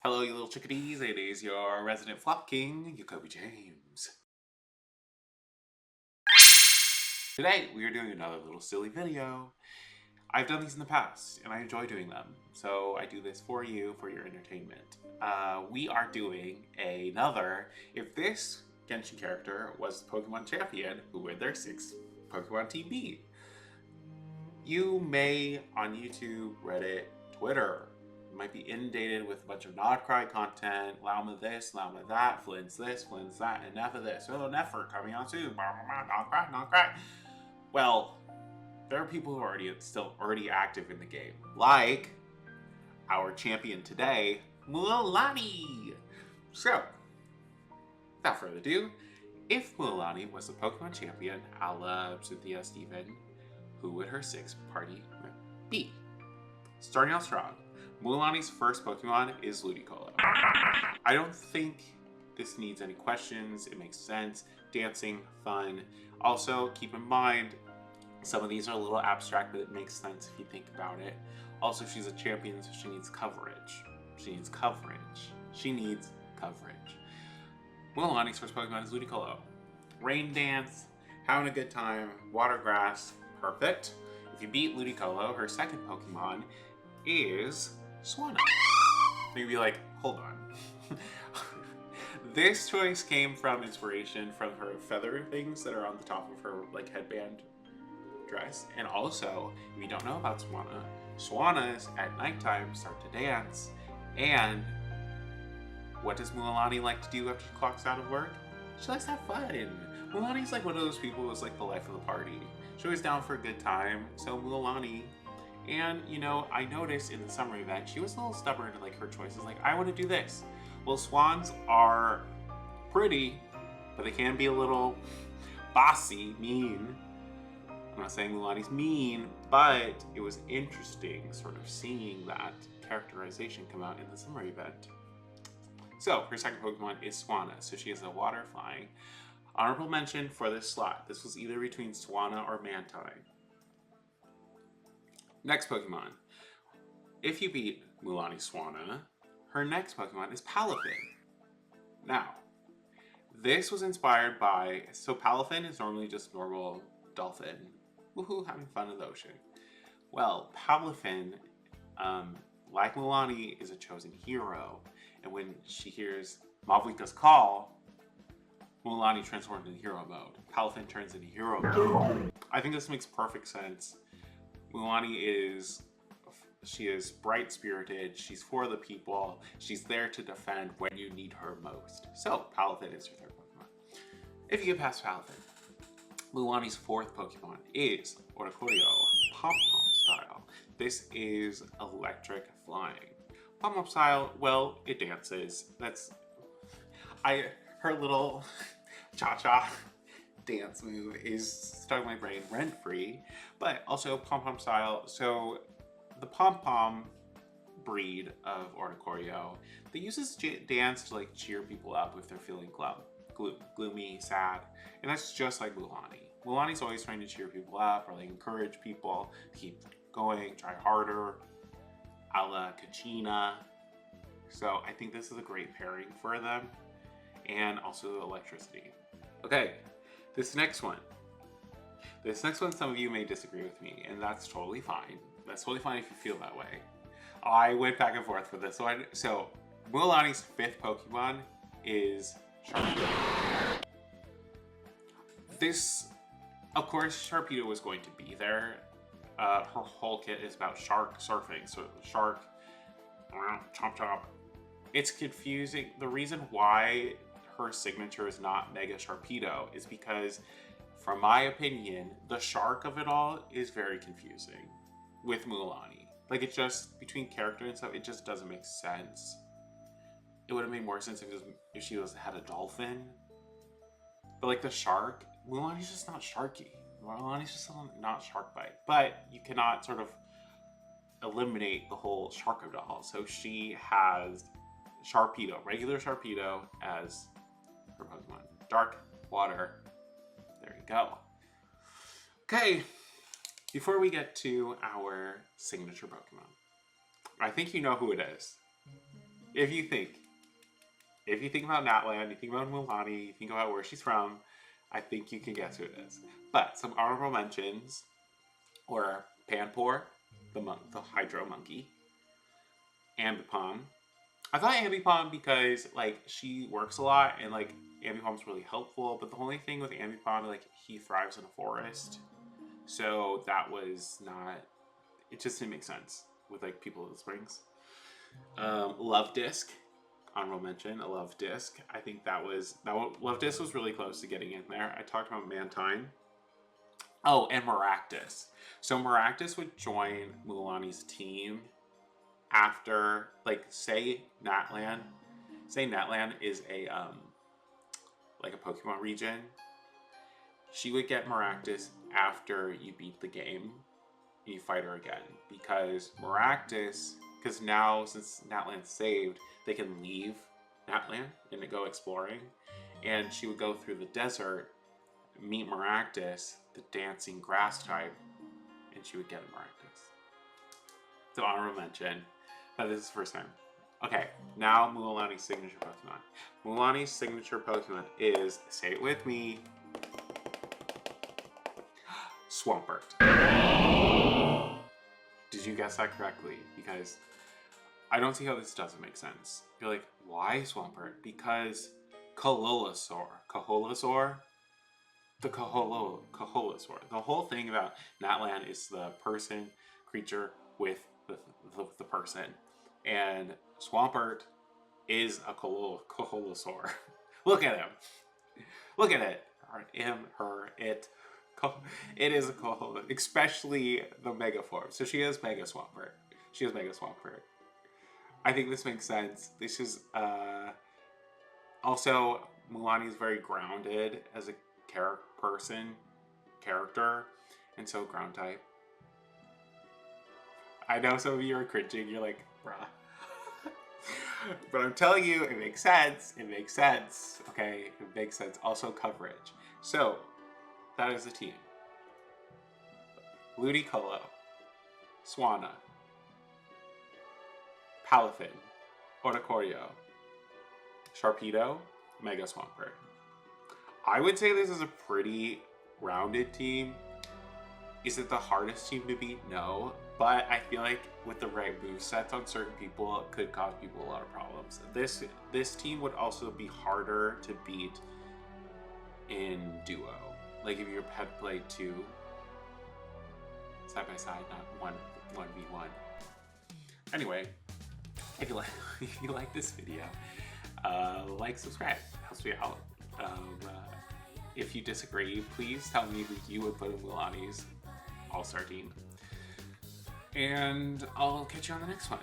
Hello, you little chickadees. It is your resident flop king, Yakobi James. Today, we are doing another little silly video. I've done these in the past, and I enjoy doing them, so I do this for you, for your entertainment. We are doing another, if this Genshin character was the Pokemon champion, who would their 6th Pokemon team be? You may, on YouTube, Reddit, Twitter, might be inundated with a bunch of Nodcry content, Llama this, Llama that, Flynn's this, Flynn's that, and enough of this. Oh, Nefer coming on soon. Nodcry, Nodcry. Well, there are people who are already active in the game, like our champion today, Mualani. So, without further ado, if Mualani was the Pokemon champion, a la Cynthia Steven, who would her 6th party be? Starting out strong, Mualani's first Pokemon is Ludicolo. I don't think this needs any questions. It makes sense. Dancing, fun. Also, keep in mind, some of these are a little abstract, but it makes sense if you think about it. Also, she's a champion, so she needs coverage. She needs coverage. She needs coverage. Mualani's first Pokemon is Ludicolo. Rain dance, having a good time, water grass, perfect. If you beat Ludicolo, her second Pokemon is Swanna. Maybe like, hold on. This choice came from inspiration from her feather things that are on the top of her like headband dress. And also, if you don't know about Swanna, Swannas at nighttime start to dance. And what does Mualani like to do after she clocks out of work? She likes to have fun. Mualani's like one of those people who's like the life of the party. She's always down for a good time. So Mualani. And, you know, I noticed in the summer event, she was a little stubborn in like her choices. Like, I want to do this. Well, swans are pretty, but they can be a little bossy, mean. I'm not saying Mualani's mean, but it was interesting sort of seeing that characterization come out in the summer event. So, her second Pokemon is Swanna, so she is a water flying. Honorable mention for this slot. This was either between Swanna or Mantine. Next Pokemon. If you beat Mualani Swanna, her next Pokemon is Palafin. Now, this was inspired by... So Palafin is normally just normal dolphin. Woohoo, having fun in the ocean. Well, Palafin, like Mualani, is a chosen hero. And when she hears Mavuika's call, Mualani transforms into hero mode. Palafin turns into hero mode. I think this makes perfect sense. Mualani is bright-spirited, she's for the people, she's there to defend when you need her most. So, Palafin is your third Pokemon. If you get past Palafin, Mualani's fourth Pokemon is Oricorio, Pom-Pom style. This is electric flying. Pom-Pom style, well, it dances. Her little cha-cha dance move is stuck in my brain rent-free, but also pom-pom style. So the pom-pom breed of Oricorio, they use this dance to like cheer people up if they're feeling gloomy, sad, and that's just like Mualani. Mualani's always trying to cheer people up or like encourage people to keep going, try harder, a la Kachina. So I think this is a great pairing for them, and also electricity. Okay. This next one, some of you may disagree with me, and that's totally fine. That's totally fine if you feel that way. I went back and forth for this one. So, Mualani's fifth Pokemon is Sharpedo. This, of course, Sharpedo was going to be there. Her whole kit is about shark surfing. So, shark, chomp chomp. It's confusing. The reason why her signature is not Mega Sharpedo is because, from my opinion, the shark of it all is very confusing with Mualani. Like, it just, between character and stuff, it just doesn't make sense. It would have made more sense if she had a dolphin. But like the shark, Mualani's just not sharky. Mualani's just not shark bite. But you cannot sort of eliminate the whole shark of it all. So she has Sharpedo, regular Sharpedo, as her Pokemon. Dark, water. There you go. Okay, before we get to our signature Pokemon, I think you know who it is. if you think about Natlan, you think about Mualani, you think about where she's from, I think you can guess who it is. But some honorable mentions were Panpour, the Hydro Monkey, Ambipom. I thought Ambipom because like she works a lot and like Ambipom's really helpful, but the only thing with Ambipom, like he thrives in a forest, so that was not. It just didn't make sense with like people of the springs. Love Disc, honorable mention. A Love Disc. I think Love Disc was really close to getting in there. I talked about Mantine. Oh, and Maractus. So Maractus would join Mualani's team after, like, say Natlan is a like a Pokemon region. She would get Maractus after you beat the game and you fight her again, because now since Natlan's saved, they can leave Natlan and go exploring, and she would go through the desert, meet Maractus, the dancing grass type, and she would get a Maractus. So honorable mention. But this is the first time. Okay, now Mualani's signature Pokemon. Mualani's signature Pokemon is, say it with me, Swampert. Did you guess that correctly? Because I don't see how this doesn't make sense. You're like, why Swampert? Because Kaholosaur. The whole thing about Natlan is the creature with the person. And Swampert is a Kaholosaur. Look at him. Look at it. Him, her, it. It is a Kaholosaur. Especially the Mega form. So she has Mega Swampert. I think this makes sense. This is, also, Mualani is very grounded as a character. And so ground type. I know some of you are cringing. You're like, bruh. But I'm telling you, it makes sense. Okay? It makes sense. Also coverage. So, that is the team. Ludicolo. Swanna. Palafin. Oricorio. Sharpedo. Mega Swampert. I would say this is a pretty rounded team. Is it the hardest team to beat? No. But I feel like with the right movesets on certain people, it could cause people a lot of problems. This team would also be harder to beat in duo. Like if you had played two side by side, not 1v1. Anyway, if you like this video, like, subscribe. Helps me out. If you disagree, please tell me who you would put in Mualani's all-star team. And I'll catch you on the next one.